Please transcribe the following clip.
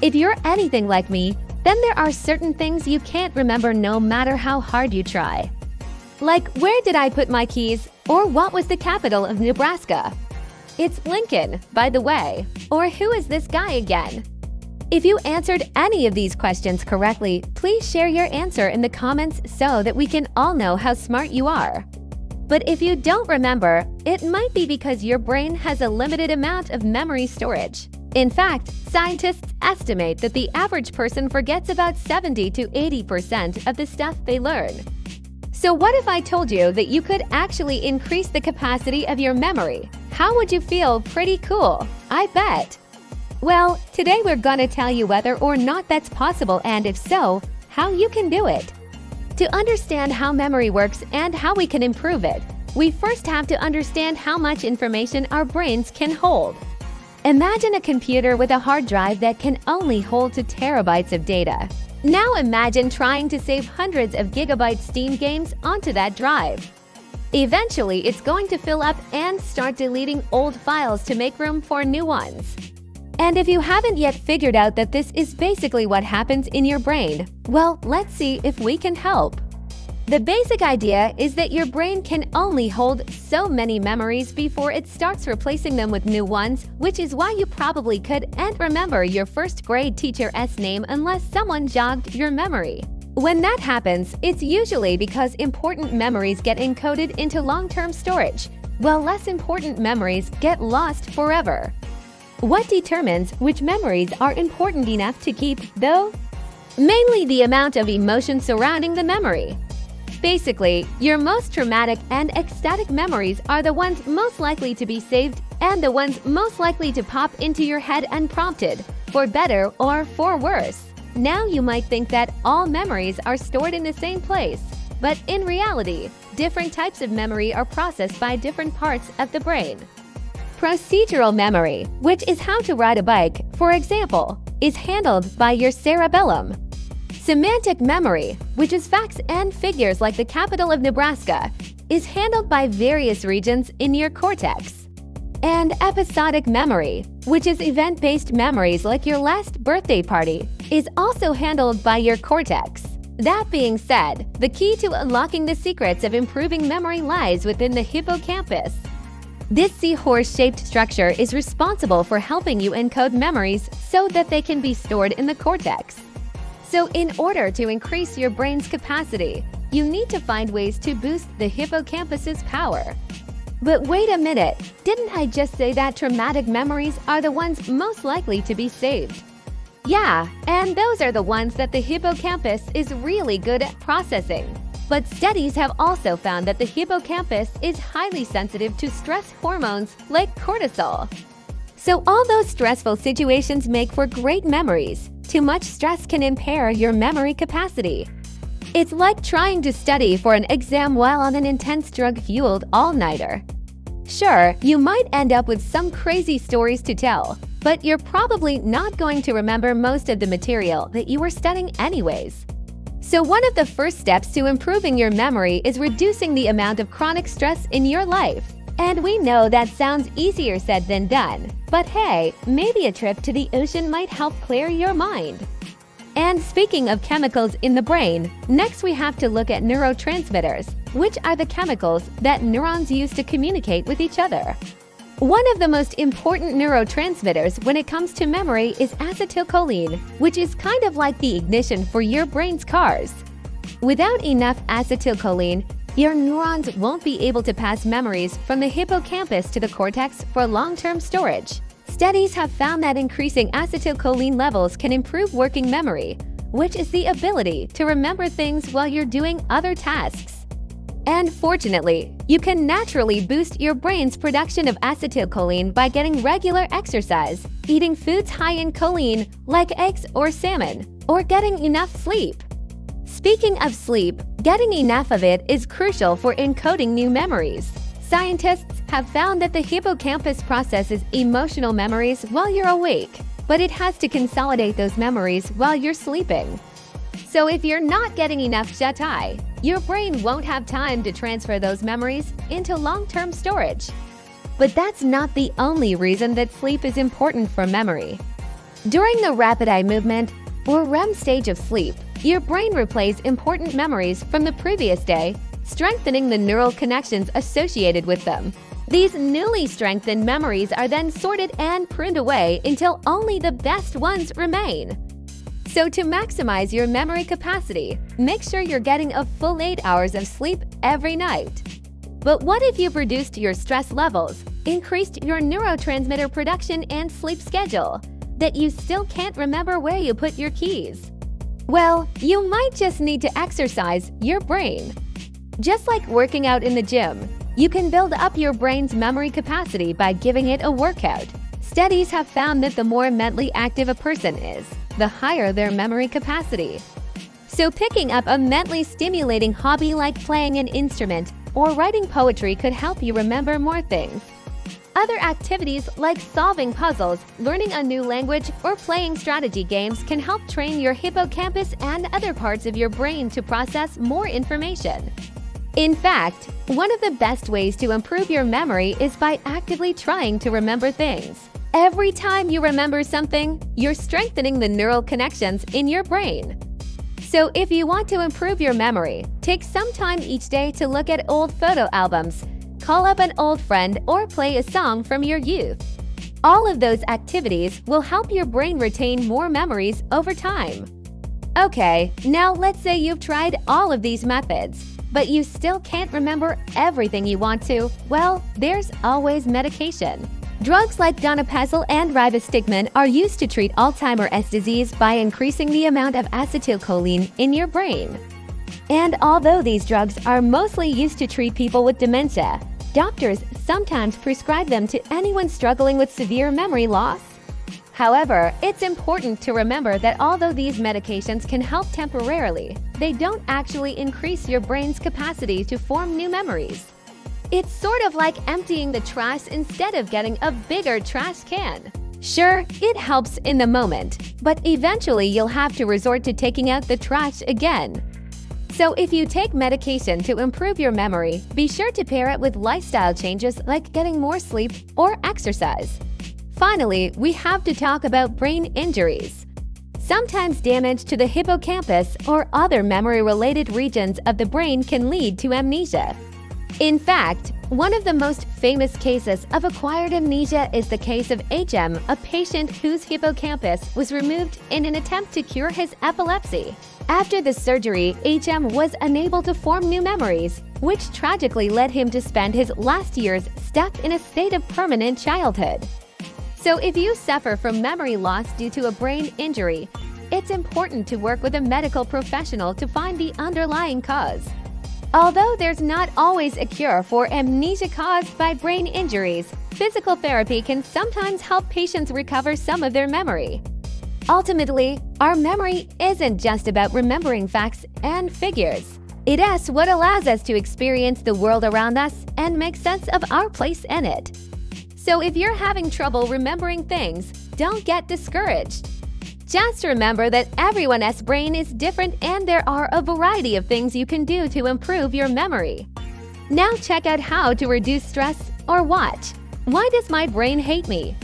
If you're anything like me, then there are certain things you can't remember no matter how hard you try. Like, where did I put my keys? Or what was the capital of Nebraska? It's Lincoln, by the way. Or who is this guy again? If you answered any of these questions correctly, please share your answer in the comments so that we can all know how smart you are. But if you don't remember, it might be because your brain has a limited amount of memory storage. In fact, scientists estimate that the average person forgets about 70 to 80% of the stuff they learn. So what if I told you that you could actually increase the capacity of your memory? How would you feel? Pretty cool, I bet. Well, today we're gonna tell you whether or not that's possible, and if so, how you can do it. To understand how memory works and how we can improve it, we first have to understand how much information our brains can hold. Imagine a computer with a hard drive that can only hold 2 terabytes of data. Now imagine trying to save hundreds of gigabyte Steam games onto that drive. Eventually, it's going to fill up and start deleting old files to make room for new ones. And if you haven't yet figured out that this is basically what happens in your brain, well, let's see if we can help. The basic idea is that your brain can only hold so many memories before it starts replacing them with new ones, which is why you probably couldn't remember your first grade teacher's name unless someone jogged your memory. When that happens, it's usually because important memories get encoded into long-term storage, while less important memories get lost forever. What determines which memories are important enough to keep, though? Mainly the amount of emotion surrounding the memory. Basically, your most traumatic and ecstatic memories are the ones most likely to be saved and the ones most likely to pop into your head unprompted, for better or for worse. Now you might think that all memories are stored in the same place, but in reality, different types of memory are processed by different parts of the brain. Procedural memory, which is how to ride a bike, for example, is handled by your cerebellum. Semantic memory, which is facts and figures like the capital of Nebraska, is handled by various regions in your cortex. And episodic memory, which is event-based memories like your last birthday party, is also handled by your cortex. That being said, the key to unlocking the secrets of improving memory lies within the hippocampus. This seahorse-shaped structure is responsible for helping you encode memories so that they can be stored in the cortex. So in order to increase your brain's capacity, you need to find ways to boost the hippocampus's power. But wait a minute, didn't I just say that traumatic memories are the ones most likely to be saved? Yeah, and those are the ones that the hippocampus is really good at processing. But studies have also found that the hippocampus is highly sensitive to stress hormones like cortisol. So all those stressful situations make for great memories. Too much stress can impair your memory capacity. It's like trying to study for an exam while on an intense drug-fueled all-nighter. Sure, you might end up with some crazy stories to tell, but you're probably not going to remember most of the material that you were studying anyways. So one of the first steps to improving your memory is reducing the amount of chronic stress in your life. And we know that sounds easier said than done. But hey, maybe a trip to the ocean might help clear your mind. And speaking of chemicals in the brain, next we have to look at neurotransmitters, which are the chemicals that neurons use to communicate with each other. One of the most important neurotransmitters when it comes to memory is acetylcholine, which is kind of like the ignition for your brain's cars. Without enough acetylcholine, your neurons won't be able to pass memories from the hippocampus to the cortex for long-term storage. Studies have found that increasing acetylcholine levels can improve working memory, which is the ability to remember things while you're doing other tasks. And fortunately, you can naturally boost your brain's production of acetylcholine by getting regular exercise, eating foods high in choline like eggs or salmon, or getting enough sleep. Speaking of sleep, getting enough of it is crucial for encoding new memories. Scientists have found that the hippocampus processes emotional memories while you're awake, but it has to consolidate those memories while you're sleeping. So if you're not getting enough shut-eye, your brain won't have time to transfer those memories into long-term storage. But that's not the only reason that sleep is important for memory. During the rapid eye movement, or REM stage of sleep, your brain replays important memories from the previous day, strengthening the neural connections associated with them. These newly strengthened memories are then sorted and pruned away until only the best ones remain. So to maximize your memory capacity, make sure you're getting a full 8 hours of sleep every night. But what if you've reduced your stress levels, increased your neurotransmitter production and sleep schedule, that you still can't remember where you put your keys? Well, you might just need to exercise your brain. Just like working out in the gym, you can build up your brain's memory capacity by giving it a workout. Studies have found that the more mentally active a person is, the higher their memory capacity. So picking up a mentally stimulating hobby like playing an instrument or writing poetry could help you remember more things. Other activities like solving puzzles, learning a new language, or playing strategy games can help train your hippocampus and other parts of your brain to process more information. In fact, one of the best ways to improve your memory is by actively trying to remember things. Every time you remember something, you're strengthening the neural connections in your brain. So if you want to improve your memory, take some time each day to look at old photo albums, call up an old friend, or play a song from your youth. All of those activities will help your brain retain more memories over time. Okay, now let's say you've tried all of these methods, but you still can't remember everything you want to. Well, there's always medication. Drugs like donepezil and ribostigmine are used to treat Alzheimer's disease by increasing the amount of acetylcholine in your brain. And although these drugs are mostly used to treat people with dementia, doctors sometimes prescribe them to anyone struggling with severe memory loss. However, it's important to remember that although these medications can help temporarily, they don't actually increase your brain's capacity to form new memories. It's sort of like emptying the trash instead of getting a bigger trash can. Sure, it helps in the moment, but eventually you'll have to resort to taking out the trash again. So if you take medication to improve your memory, be sure to pair it with lifestyle changes like getting more sleep or exercise. Finally, we have to talk about brain injuries. Sometimes damage to the hippocampus or other memory-related regions of the brain can lead to amnesia. In fact, one of the most famous cases of acquired amnesia is the case of HM, a patient whose hippocampus was removed in an attempt to cure his epilepsy. After the surgery, HM was unable to form new memories, which tragically led him to spend his last years stuck in a state of permanent childhood. So if you suffer from memory loss due to a brain injury, it's important to work with a medical professional to find the underlying cause. Although there's not always a cure for amnesia caused by brain injuries, physical therapy can sometimes help patients recover some of their memory. Ultimately, our memory isn't just about remembering facts and figures. It is what allows us to experience the world around us and make sense of our place in it. So if you're having trouble remembering things, don't get discouraged. Just remember that everyone's brain is different and there are a variety of things you can do to improve your memory. Now check out how to reduce stress or watch Why Does My Brain Hate Me?